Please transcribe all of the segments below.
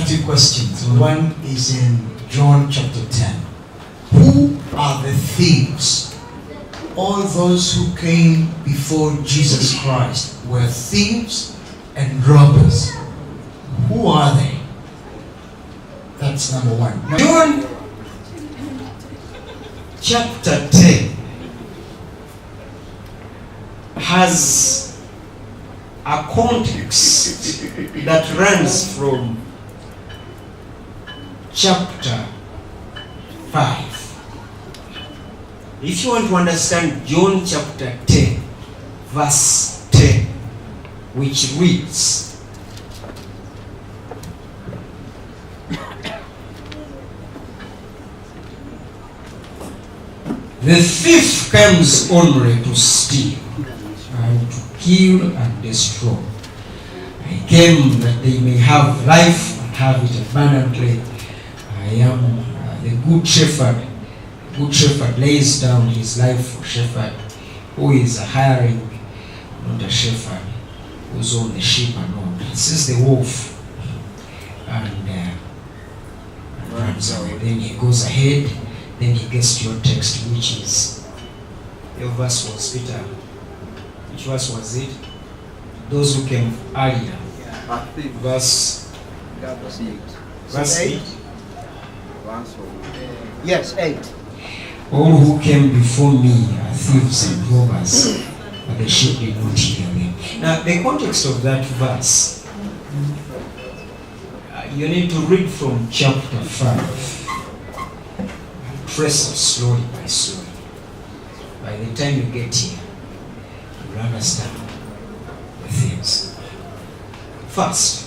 have two questions. One is in John chapter 10. Who are the thieves? All those who came before Jesus Christ were thieves and robbers. Who are they? That's number one. John chapter 10 has a context that runs from chapter 5. If you want to understand John chapter 10, verse 10, which reads, "The thief comes only to steal and to kill and destroy. I came that they may have life and have it abundantly. I am the good shepherd. The good shepherd lays down his life for shepherd. Who is a hireling, not a shepherd, who's on the sheep alone. This is the wolf." And runs away. Then he goes ahead. Then he gets to your text, which is, your verse was Peter. Which verse was it? Those who came earlier. Verse 8. Yes, 8. All who came before me are thieves and robbers, but the sheep did not hear them. Now, the context of that verse, you need to read from chapter 5. Trace it slowly by slowly. By the time you get here, you'll understand the things. First,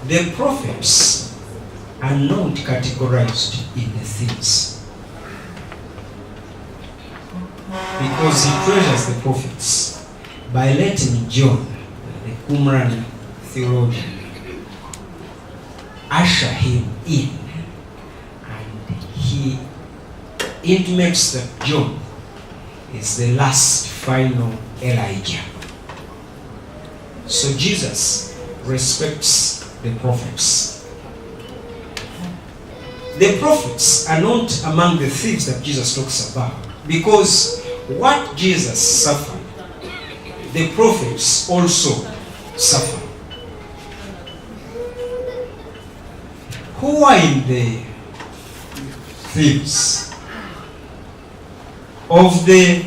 the prophets are not categorized in the thieves, because he treasures the prophets by letting John, the Qumran theologian, usher him in. He intimates that John is the last final Elijah. So Jesus respects the prophets. The prophets are not among the thieves that Jesus talks about, because what Jesus suffered, the prophets also suffer. Who are in the thieves? Of the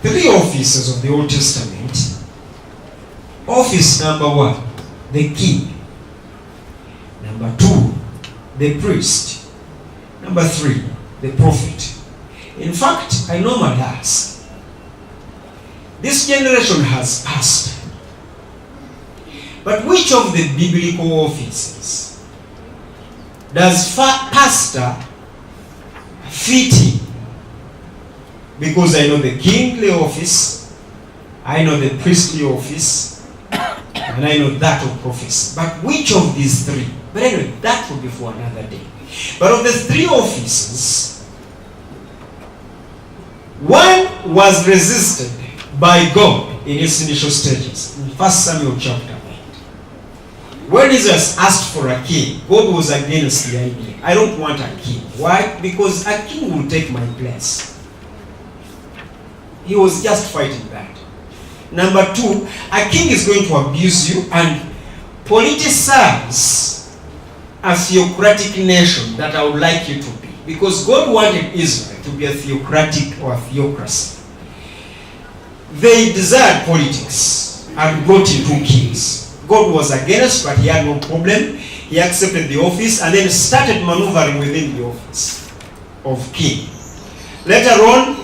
three offices of the Old Testament, office number 1, the king. Number 2, the priest. Number 3, the prophet. In fact, I normally ask, this generation has passed, but which of the biblical offices does pastor fit in? Because I know the kingly office, I know the priestly office, and I know that of prophecy. But which of these three? But anyway, that will be for another day. But of the three offices, one was resisted by God in its initial stages. In 1 Samuel chapter 8. When Jesus asked for a king, God was against the idea. I don't want a king. Why? Because a king will take my place. He was just fighting that. Number 2, a king is going to abuse you and politicize a theocratic nation that I would like you to be. Because God wanted Israel to be a theocratic or a theocracy. They desired politics and brought in 2 kings. God was against, but he had no problem. He accepted the office and then started maneuvering within the office of king. Later on,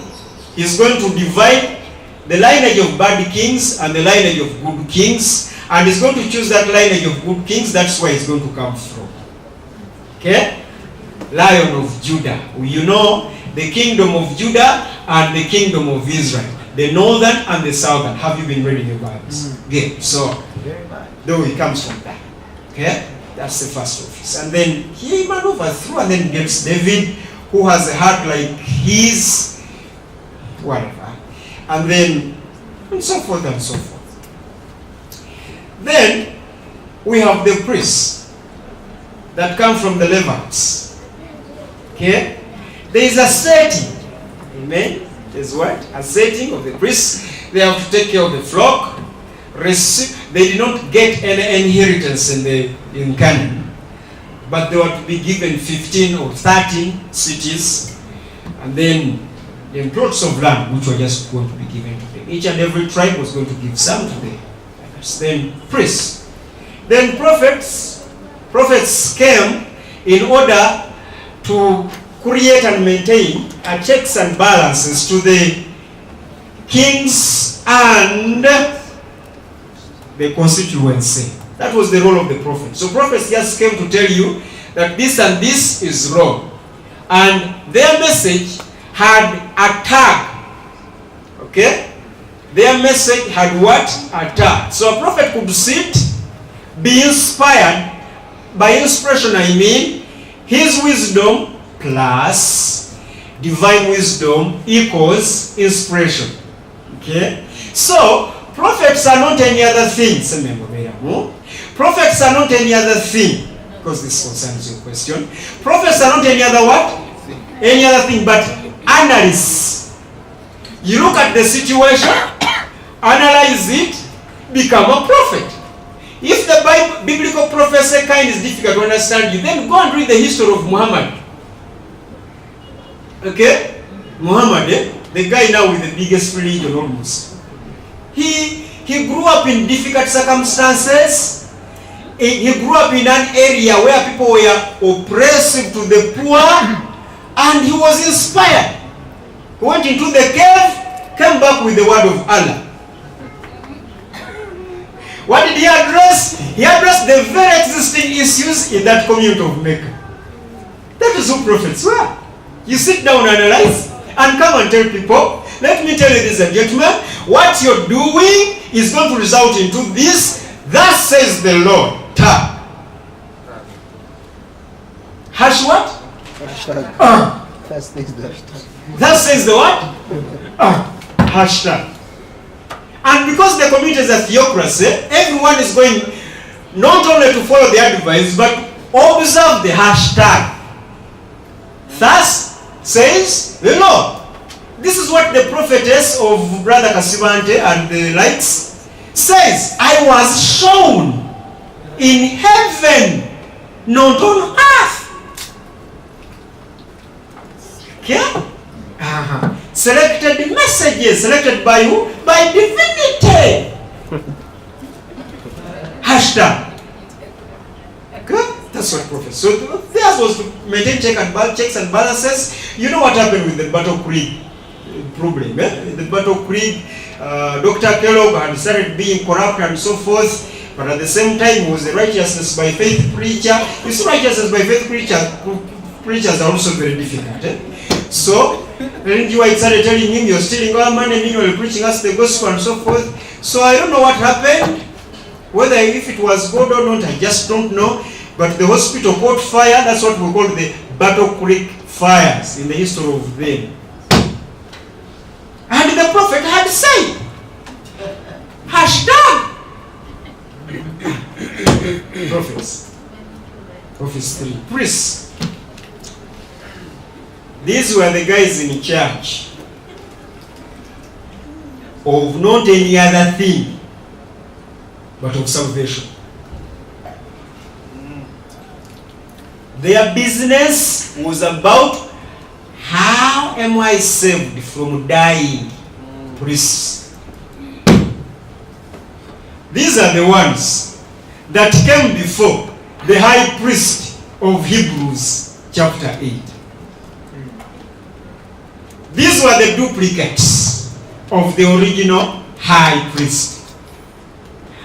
he's going to divide the lineage of bad kings and the lineage of good kings, and he's going to choose that lineage of good kings. That's where he's going to come from. Okay? Lion of Judah. You know, the kingdom of Judah and the kingdom of Israel. The northern and the southern. Have you been reading your Bibles? Okay, so, though he comes from that. Okay? That's the first office. And then he maneuvers through and then gets David, who has a heart like his, whatever. And then, and so forth and so forth. Then we have the priests that come from the Levites. Okay? There is a setting. Amen? There's what? A setting of the priests. They have to take care of the flock. They did not get any inheritance in Canaan, but they were to be given 15 or 13 cities, and then plots of land which were just going to be given to them. Each and every tribe was going to give some to them. Then priests. Then prophets came in order to create and maintain checks and balances to the kings and the constituency. That was the role of the prophet. So prophets just came to tell you that this and this is wrong. And their message had a tag. Okay? Their message had what? A tag. So a prophet could sit, be inspired. By inspiration I mean his wisdom plus divine wisdom equals inspiration. Okay? So prophets are not any other thing. Prophets are not any other thing. Because this concerns your question. Prophets are not any other what? Any other thing but analysts. You look at the situation, analyze it, become a prophet. If the biblical prophecy kind is difficult to understand you, then go and read the history of Muhammad. Okay? Muhammad, the guy now with the biggest religion almost. He grew up in difficult circumstances. He grew up in an area where people were oppressive to the poor, and he was inspired. He went into the cave, came back with the word of Allah. What did he address? He addressed the very existing issues in that community of Mecca. That is who prophets were. You sit down, analyze, and come and tell people, let me tell you this, gentlemen, what you're doing is going to result into this. Thus says the Lord. Ta. Hash what? Hashtag. Thus says the hashtag. Thus says the what? Hashtag. And because the community is a theocracy, everyone is going not only to follow the advice, but observe the hashtag. Thus says the Lord. This is what the prophetess of Brother Kasibante and the likes says. I was shown in heaven, not on earth. Okay? Selected messages, selected by who? By divinity. Hashtag. Okay? That's what prophets. So theirs was to maintain checks and balances. You know what happened with the Battle Creek problem? The Battle Creek, Dr. Kellogg had started being corrupt and so forth. But at the same time, he was the righteousness by faith preacher. You see, righteousness by faith preachers are also very difficult. So, Ellen G. White started telling him, you're stealing our money, meanwhile preaching us the gospel and so forth. So I don't know what happened. Whether if it was God or not, I just don't know. But the hospital caught fire. That's what we call the Battle Creek fires in the history of them. And the prophet had said, hashtag. Prophets 3. Priests. These were the guys in church of not any other thing but of salvation. Their business was about how am I saved from dying. Priests. These are the ones that came before the high priest of Hebrews chapter 8. These were the duplicates of the original high priest.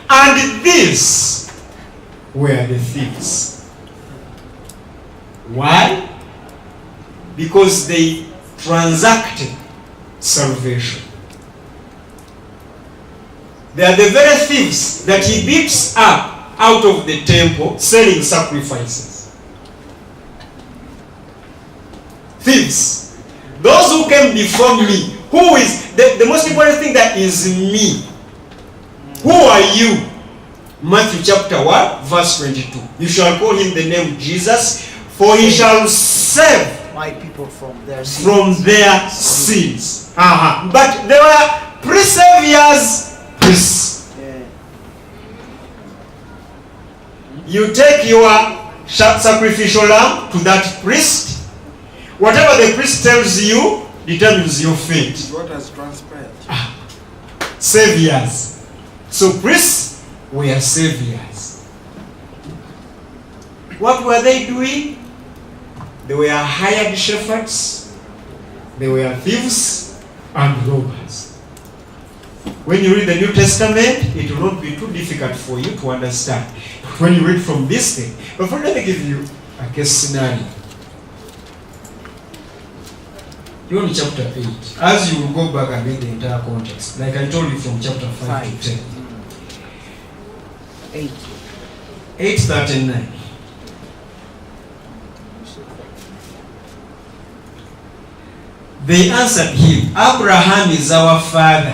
And these were the thieves. Why? Because they transacted salvation. They are the very thieves that he beats up out of the temple selling sacrifices. Thieves. Those who came before me. Who is the most important thing that is me? Who are you? Matthew chapter 1, verse 22. You shall call him the name Jesus, for he shall save My people from their sins. from their sins. But there were pre-saviors, priests. Yeah. You take your sacrificial lamb to that priest. Whatever the priest tells you determines your fate. What has transpired? Saviors. So priests were saviors. What were they doing? They were hired shepherds. They were thieves and robbers. When you read the New Testament, it will not be too difficult for you to understand. When you read from this thing. But let me give you a case scenario. John chapter 8. As you will go back and read the entire context, like I told you from chapter 5 to 10. 8. 8:39. They answered him, Abraham is our father.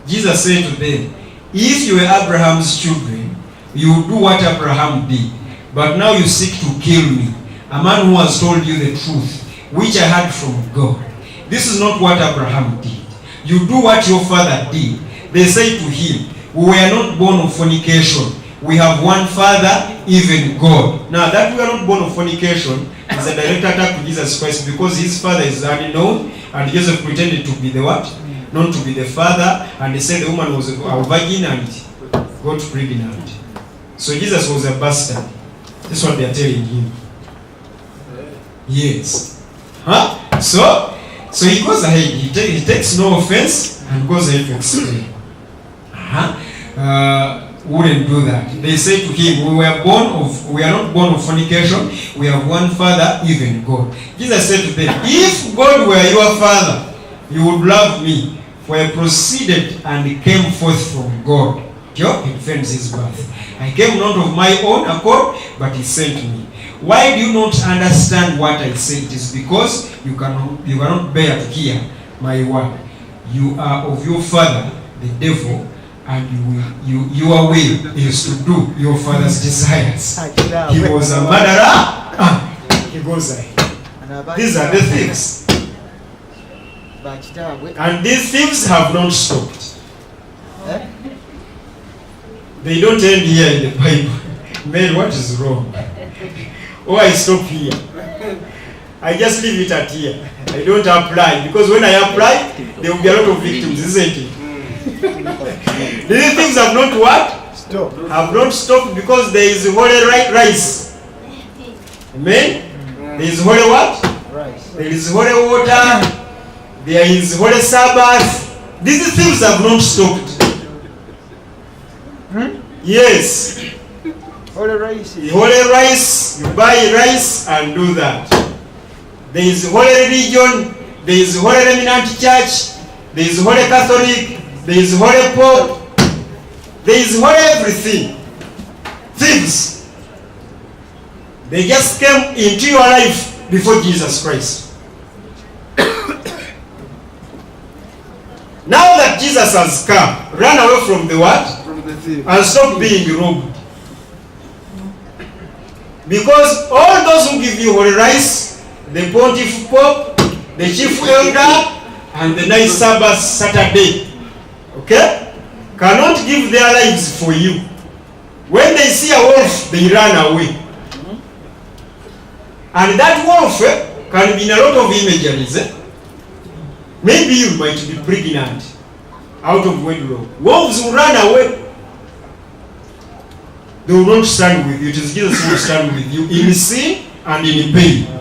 Jesus said to them, if you were Abraham's children, you would do what Abraham did. But now you seek to kill me, a man who has told you the truth, which I heard from God. This is not what Abraham did. You do what your father did. They say to him, we were not born of fornication. We have one father, even God. Now that we are not born of fornication is a direct attack to Jesus Christ, because his father is unknown, and Joseph pretended to be the what? Not to be the father, and they said the woman was a virgin and got pregnant. So Jesus was a bastard. That's what they are telling him. Yes. So he goes ahead. He takes no offense and goes ahead to explain. Wouldn't do that. They say to him, we are not born of fornication. We have one father, even God. Jesus said to them, if God were your father, you would love me, for I proceeded and came forth from God. Job defends his birth. I came not of my own accord, but he sent me. Why do you not understand what I say? It is because you cannot bear to hear my word. You are of your father, the devil, and your will is to do your father's desires. He was a murderer. He goes ahead. These are the thieves. And these thieves have not stopped. They don't end here in the Bible. Man, what is wrong? I stop here. I just leave it at here. I don't apply, because when I apply, there will be a lot of victims, isn't it? These things have not what? Stop. Have not stopped, because there is holy rice. Amen? There is holy what? Rice. There is holy water. There is holy Sabbath. These things have not stopped. Yes. Holy rice. Holy rice, you buy rice and do that. There is holy religion, there is holy remnant church, there is holy Catholic, there is holy Pope, there is holy everything. Thieves. They just came into your life before Jesus Christ. Now that Jesus has come, run away from the what? From the thief. And stop being robbed. Because all those who give you holy rice, the pontiff pope, the chief elder, and the nice Sabbath Saturday, okay, cannot give their lives for you. When they see a wolf, they run away. And that wolf can be in a lot of imageries. Maybe you might be pregnant out of wedlock. Wolves will run away. They will not stand with you. It is Jesus who will stand with you in sin and in pain.